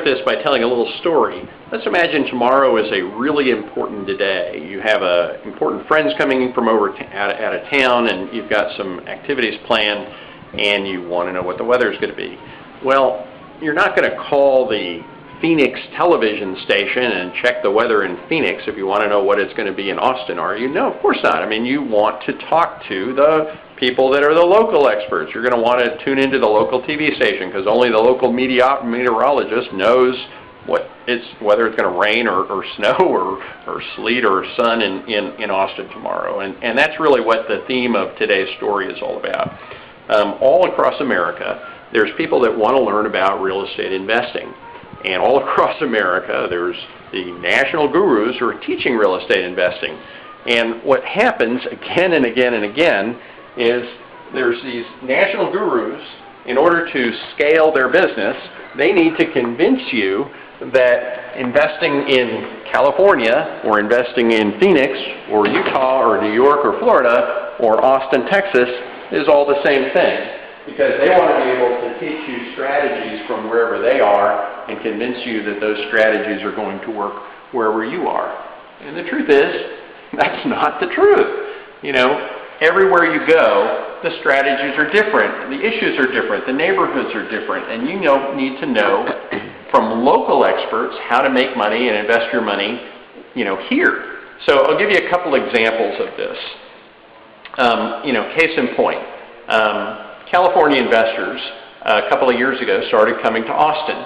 this by telling a little story. Let's imagine tomorrow is a really important day. You have important friends coming from out of town, and you've got some activities planned, and you want to know what the weather is going to be. Well, you're not going to call the Phoenix television station and check the weather in Phoenix if you want to know what it's going to be in Austin, are you? No, of course not. I mean, you want to talk to the people that are the local experts. You're going to want to tune into the local TV station because only the local meteorologist knows whether it's going to rain or snow or sleet or sun in Austin tomorrow. And that's really what the theme of today's story is all about. All across America, there's people that want to learn about real estate investing. And all across America, there's the national gurus who are teaching real estate investing. And what happens again and again and again is there's these national gurus, in order to scale their business, they need to convince you that investing in California or investing in Phoenix or Utah or New York or Florida or Austin, Texas is all the same thing. Because they want to be able to teach you strategies from wherever they are and convince you that those strategies are going to work wherever you are. And the truth is, that's not the truth. You know, everywhere you go, the strategies are different, the issues are different, the neighborhoods are different, and you need to know from local experts how to make money and invest your money, here. So I'll give you a couple examples of this. Case in point. California investors a couple of years ago started coming to Austin,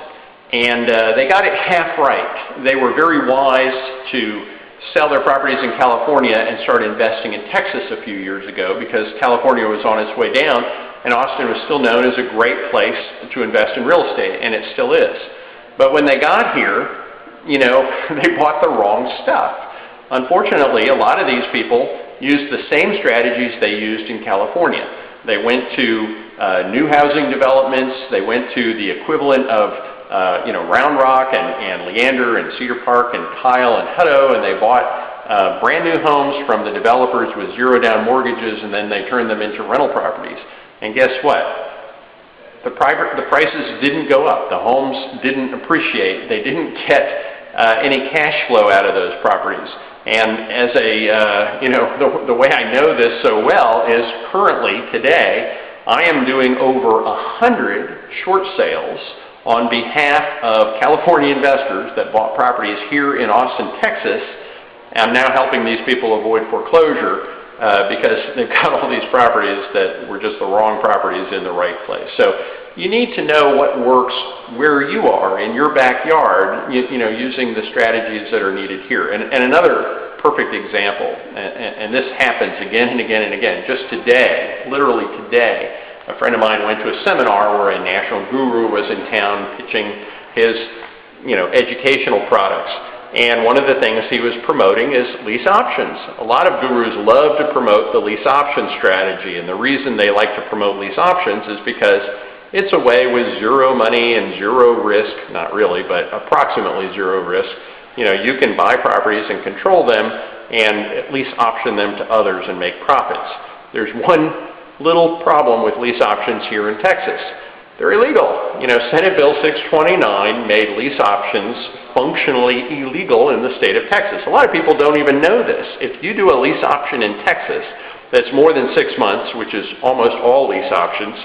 and they got it half right. They were very wise to sell their properties in California and start investing in Texas a few years ago because California was on its way down and Austin was still known as a great place to invest in real estate, and it still is. But when they got here, they bought the wrong stuff. Unfortunately, a lot of these people used the same strategies they used in California. They went to new housing developments. They went to the equivalent of, Round Rock and Leander and Cedar Park and Kyle and Hutto, and they bought brand new homes from the developers with zero down mortgages, and then they turned them into rental properties. And guess what? The prices didn't go up. The homes didn't appreciate. They didn't get any cash flow out of those properties. And as the way I know this so well is currently, today, I am doing over 100 short sales on behalf of California investors that bought properties here in Austin, Texas. I'm now helping these people avoid foreclosure because they've got all these properties that were just the wrong properties in the right place. So you need to know what works where you are in your backyard, using the strategies that are needed here. And another perfect example, and this happens again and again and again, just today, literally today, a friend of mine went to a seminar where a national guru was in town pitching his, educational products. And one of the things he was promoting is lease options. A lot of gurus love to promote the lease option strategy, and the reason they like to promote lease options is because it's a way with zero money and zero risk, not really, but approximately zero risk. You can buy properties and control them and at least option them to others and make profits. There's one little problem with lease options here in Texas. They're illegal. Senate Bill 629 made lease options functionally illegal in the state of Texas. A lot of people don't even know this. If you do a lease option in Texas that's more than 6 months, which is almost all lease options,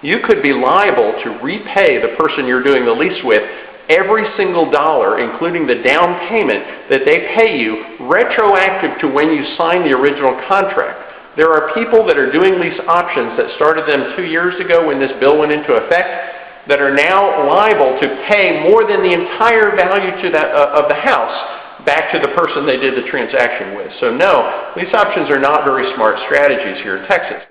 you could be liable to repay the person you're doing the lease with every single dollar, including the down payment that they pay you, retroactive to when you signed the original contract. There are people that are doing lease options that started them 2 years ago when this bill went into effect that are now liable to pay more than the entire value of the house back to the person they did the transaction with. So no, lease options are not very smart strategies here in Texas.